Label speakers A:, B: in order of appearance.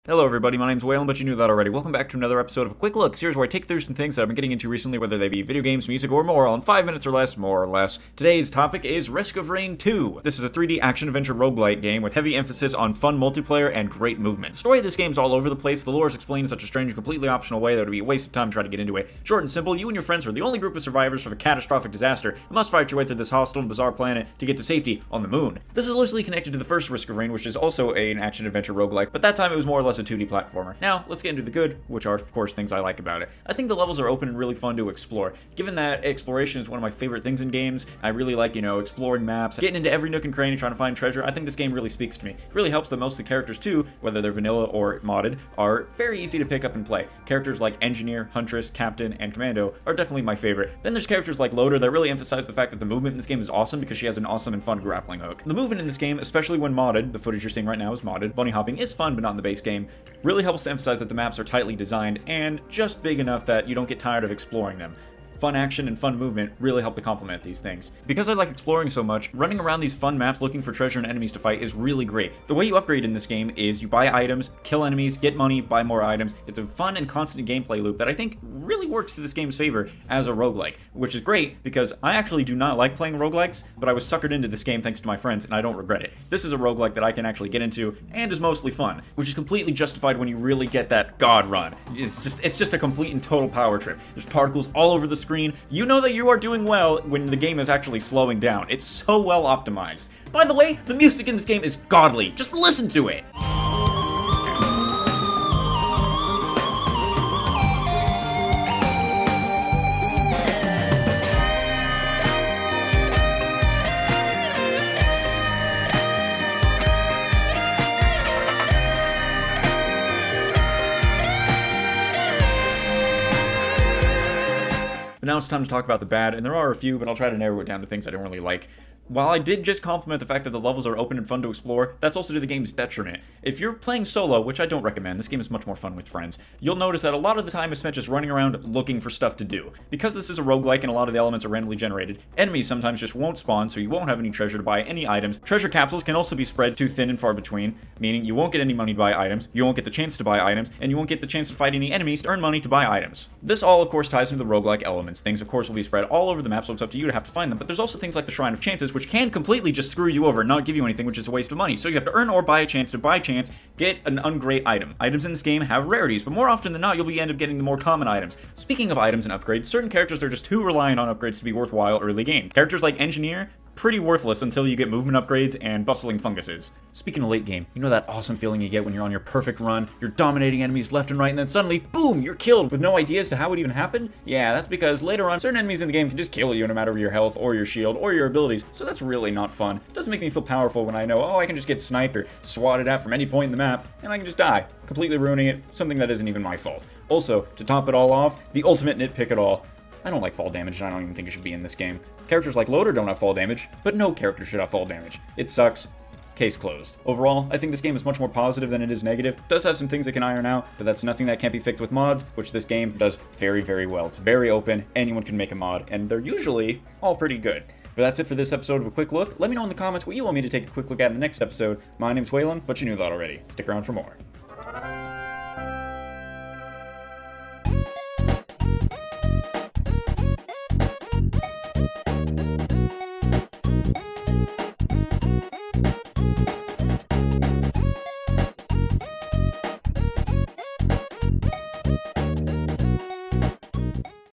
A: Hello everybody, my name's Waylon, but you knew that already. Welcome back to another episode of A Quick Look, series where I take through some things that I've been getting into recently, whether they be video games, music, or more, all in 5 minutes or less, more or less. Today's topic is Risk of Rain 2. This is a 3D action-adventure roguelite game with heavy emphasis on fun multiplayer and great movement. The story of this game's all over the place. The lore is explained in such a strange and completely optional way that it would be a waste of time to try to get into it. Short and simple, you and your friends are the only group of survivors of a catastrophic disaster and must fight your way through this hostile and bizarre planet to get to safety on the moon. This is loosely connected to the first Risk of Rain, which is also an action-adventure roguelike, but that time it was more or less a 2D platformer. Now, let's get into the good, which are, of course, things I like about it. I think the levels are open and really fun to explore. Given that exploration is one of my favorite things in games, I really like, exploring maps, getting into every nook and cranny trying to find treasure. I think this game really speaks to me. It really helps that most of the characters, too, whether they're vanilla or modded, are very easy to pick up and play. Characters like Engineer, Huntress, Captain, and Commando are definitely my favorite. Then there's characters like Loader that really emphasize the fact that the movement in this game is awesome because she has an awesome and fun grappling hook. The movement in this game, especially when modded, the footage you're seeing right now is modded, bunny hopping is fun but not in the base game, really helps to emphasize that the maps are tightly designed and just big enough that you don't get tired of exploring them. Fun action and fun movement really help to complement these things. Because I like exploring so much, running around these fun maps looking for treasure and enemies to fight is really great. The way you upgrade in this game is you buy items, kill enemies, get money, buy more items. It's a fun and constant gameplay loop that I think really works to this game's favor as a roguelike, which is great because I actually do not like playing roguelikes, but I was suckered into this game thanks to my friends and I don't regret it. This is a roguelike that I can actually get into and is mostly fun, which is completely justified when you really get that god run. It's just a complete and total power trip. There's particles all over the screen. You know that you are doing well when the game is actually slowing down. It's so well optimized. By the way, the music in this game is godly. Just listen to it! But now it's time to talk about the bad, and there are a few, but I'll try to narrow it down to things I don't really like. While I did just compliment the fact that the levels are open and fun to explore, that's also to the game's detriment. If you're playing solo, which I don't recommend, this game is much more fun with friends, you'll notice that a lot of the time is spent just running around looking for stuff to do. Because this is a roguelike and a lot of the elements are randomly generated, enemies sometimes just won't spawn, so you won't have any treasure to buy any items. Treasure capsules can also be spread too thin and far between, meaning you won't get any money to buy items, you won't get the chance to buy items, and you won't get the chance to fight any enemies to earn money to buy items. This all, of course, ties into the roguelike elements. Things, of course, will be spread all over the map, so it's up to you to have to find them, but there's also things like the Shrine of Chances, which can completely just screw you over and not give you anything, which is a waste of money. So you have to earn or buy a chance to buy chance, get an ungreat item. Items in this game have rarities, but more often than not, you'll end up getting the more common items. Speaking of items and upgrades, certain characters are just too reliant on upgrades to be worthwhile early game. Characters like Engineer, pretty worthless until you get movement upgrades and bustling funguses. Speaking of late game, you know that awesome feeling you get when you're on your perfect run, you're dominating enemies left and right, and then suddenly, boom, you're killed with no idea as to how it even happened? Yeah, that's because later on, certain enemies in the game can just kill you no matter your health or your shield or your abilities, so that's really not fun. It doesn't make me feel powerful when I know, oh, I can just get sniped or swatted at from any point in the map, and I can just die, completely ruining it, something that isn't even my fault. Also, to top it all off, the ultimate nitpick at all, I don't like fall damage, and I don't even think it should be in this game. Characters like Loader don't have fall damage, but no character should have fall damage. It sucks. Case closed. Overall, I think this game is much more positive than it is negative. It does have some things it can iron out, but that's nothing that can't be fixed with mods, which this game does very, very well. It's very open, anyone can make a mod, and they're usually all pretty good. But that's it for this episode of A Quick Look. Let me know in the comments what you want me to take a quick look at in the next episode. My name's Waylon, but you knew that already. Stick around for more.